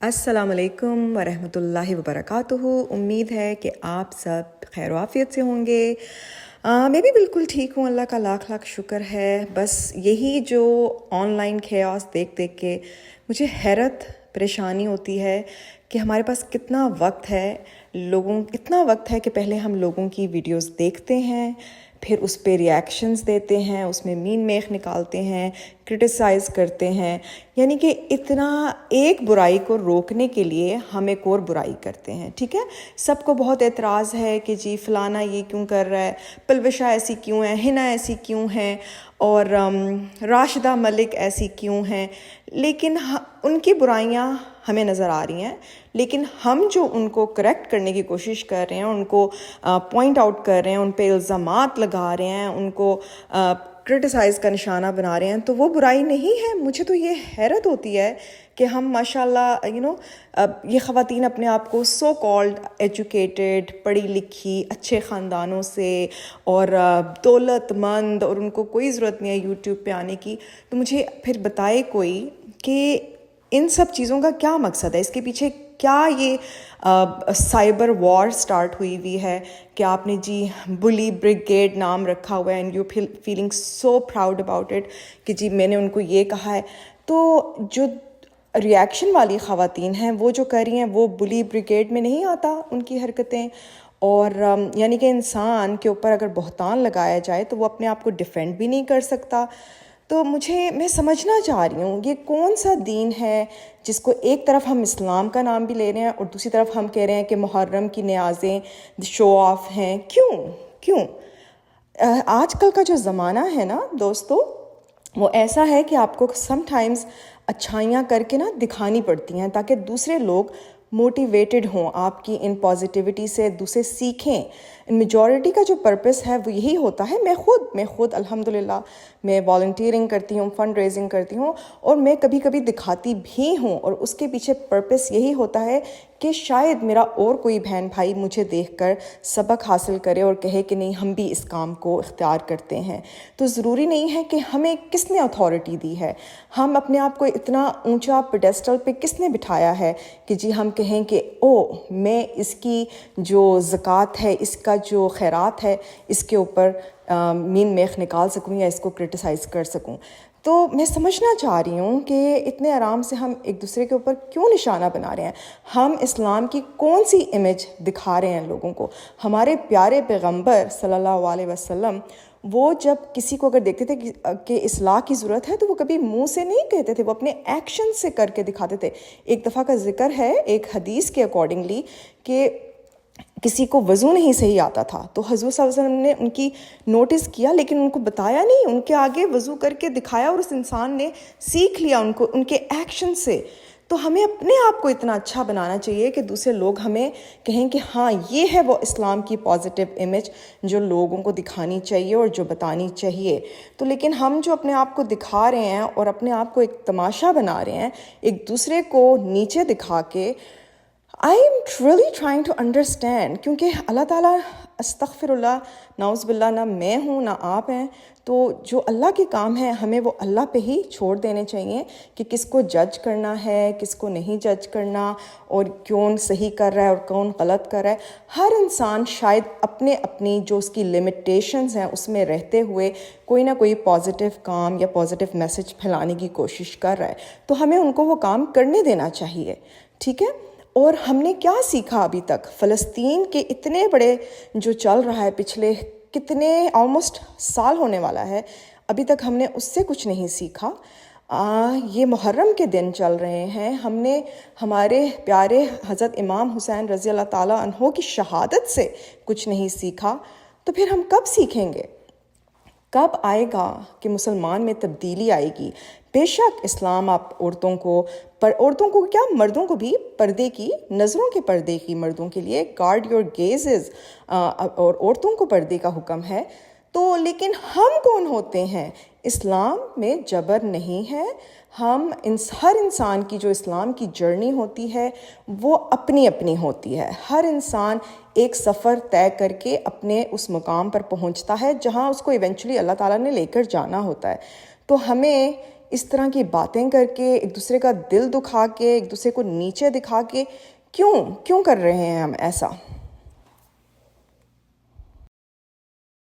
अस्सलाम वालेकुम वरहमतुल्लाहि वबरकातुहू। उम्मीद है कि आप सब खैर आफियत से होंगे। मैं भी बिल्कुल ठीक हूँ, अल्लाह का लाख लाख शुक्र है। बस यही जो ऑनलाइन खेयास देख देख के मुझे हैरत परेशानी होती है कि हमारे पास कितना वक्त है, इतना वक्त है कि पहले हम लोगों की वीडियोस देखते हैं, फिर उस पे रिएक्शंस देते हैं, उसमें मीन मेख निकालते हैं, क्रिटिसाइज़ करते हैं। यानी कि इतना एक बुराई को रोकने के लिए हम एक और बुराई करते हैं। ठीक है, सबको बहुत एतराज़ है कि जी फ़लाना ये क्यों कर रहा है, पलविशा ऐसी क्यों है, हिना ऐसी क्यों है, और राशिदा मलिक ऐसी क्यों हैं। लेकिन उनकी बुराइयां हमें नज़र आ रही हैं, लेकिन हम जो उनको करेक्ट करने की कोशिश कर रहे हैं, उनको पॉइंट आउट कर रहे हैं, उन पे इल्ज़ामात लगा रहे हैं, उनको क्रिटिसाइज़ का निशाना बना रहे हैं, तो वो बुराई नहीं है। मुझे तो ये हैरत होती है कि हम माशाल्लाह ये ख़वातीन अपने आप को सो कॉल्ड एजुकेटेड, पढ़ी लिखी, अच्छे ख़ानदानों से और दौलतमंद, और उनको कोई ज़रूरत नहीं है यूट्यूब पे आने की। तो मुझे फिर बताए कोई कि इन सब चीज़ों का क्या मकसद है, इसके पीछे क्या ये साइबर वॉर स्टार्ट हुई है कि आपने जी बुली ब्रिगेड नाम रखा हुआ है, and you feeling so proud about it कि जी मैंने उनको ये कहा है। तो जो रिएक्शन वाली ख़वातीन हैं वो जो कर रही हैं वो बुली ब्रिगेड में नहीं आता उनकी हरकतें। और यानी कि इंसान के ऊपर अगर बहतान लगाया जाए तो वो अपने आप को डिफेंड भी नहीं कर सकता। तो मैं समझना चाह रही हूँ ये कौन सा दीन है जिसको एक तरफ हम इस्लाम का नाम भी ले रहे हैं और दूसरी तरफ हम कह रहे हैं कि मुहर्रम की न्याज़ें शो ऑफ हैं। क्यों आजकल का जो ज़माना है ना दोस्तों, वो ऐसा है कि आपको समटाइम्स अच्छाइयाँ करके ना दिखानी पड़ती हैं ताकि दूसरे लोग मोटिवेटेड हों आपकी इन पॉजिटिविटी से, दूसरे सीखें। मेजॉरिटी का जो पर्पस है वो यही होता है। मैं खुद अल्हम्दुलिल्लाह मैं वॉलंटियरिंग करती हूँ, फ़ंड रेजिंग करती हूँ, और मैं कभी कभी दिखाती भी हूँ, और उसके पीछे पर्पस यही होता है कि शायद मेरा और कोई बहन भाई मुझे देखकर सबक हासिल करे और कहे कि नहीं हम भी इस काम को इख्तियार करते हैं। तो ज़रूरी नहीं है कि हमें किसने अथॉरिटी दी है, हम अपने आप को इतना ऊंचा पेडेस्टल पे किसने बिठाया है कि जी हम कहें कि ओ मैं इसकी जो ज़कात है, इसका जो खैरात है, इसके ऊपर मीन मेख निकाल सकूं या इसको क्रिटिसाइज़ कर सकूं। तो मैं समझना चाह रही हूँ कि इतने आराम से हम एक दूसरे के ऊपर क्यों निशाना बना रहे हैं। हम इस्लाम की कौन सी इमेज दिखा रहे हैं लोगों को। हमारे प्यारे पैगंबर सल्लल्लाहु अलैहि वसल्लम वो जब किसी को अगर देखते थे कि इस्लाह की ज़रूरत है तो वो कभी मुंह से नहीं कहते थे, वो अपने एक्शन से करके दिखाते थे। एक दफ़ा का जिक्र है एक हदीस के अकॉर्डिंगली कि किसी को वज़ू नहीं सही आता था, तो हुज़ूर सल्लल्लाहु अलैहि वसल्लम ने उनकी नोटिस किया लेकिन उनको बताया नहीं, उनके आगे वज़ू करके दिखाया और उस इंसान ने सीख लिया उनको उनके एक्शन से। तो हमें अपने आप को इतना अच्छा बनाना चाहिए कि दूसरे लोग हमें कहें कि हाँ ये है वो इस्लाम की पॉजिटिव इमेज जो लोगों को दिखानी चाहिए और जो बतानी चाहिए। तो लेकिन हम जो अपने आप को दिखा रहे हैं और अपने आप को एक तमाशा बना रहे हैं, एक दूसरे को नीचे दिखा के, I am really trying to understand. क्योंकि अल्लाह ताला अस्तगफिरुल्लाह नाउज़ बिल्लाह, ना मैं हूँ ना आप हैं, तो जो अल्लाह के काम है हमें वो अल्लाह पे ही छोड़ देने चाहिए कि किसको जज करना है, किसको नहीं जज करना, और कौन सही कर रहा है और कौन गलत कर रहा है। हर इंसान शायद अपने अपनी जो उसकी लिमिटेशंस हैं उसमें रहते हुए कोई ना कोई पॉजिटिव काम या पॉजिटिव मैसेज फैलाने की कोशिश कर रहा है, तो हमें उनको वो काम करने देना चाहिए। ठीक है, और हमने क्या सीखा अभी तक फ़लस्तीन के इतने बड़े जो चल रहा है, पिछले कितने ऑलमोस्ट साल होने वाला है, अभी तक हमने उससे कुछ नहीं सीखा। ये मुहर्रम के दिन चल रहे हैं, हमने हमारे प्यारे हज़रत इमाम हुसैन रज़ी अल्लाह ताला अन्हो की शहादत से कुछ नहीं सीखा, तो फिर हम कब सीखेंगे? कब आएगा कि मुसलमान में तब्दीली आएगी? बेशक इस्लाम आप औरतों को क्या, मर्दों को भी पर्दे की, नज़रों के पर्दे की, मर्दों के लिए गार्ड योर गेजेस, और औरतों को पर्दे का हुक्म है। तो लेकिन हम कौन होते हैं? इस्लाम में जबर नहीं है। हर इंसान की जो इस्लाम की जर्नी होती है वो अपनी अपनी होती है। हर इंसान एक सफ़र तय करके अपने उस मुकाम पर पहुंचता है जहां उसको इवेंचुअली अल्लाह ताला ने लेकर जाना होता है। तो हमें اس طرح کی باتیں کر کے، ایک دوسرے کا دل دکھا کے، ایک دوسرے کو نیچے دکھا کے کیوں کر رہے ہیں ہم ایسا؟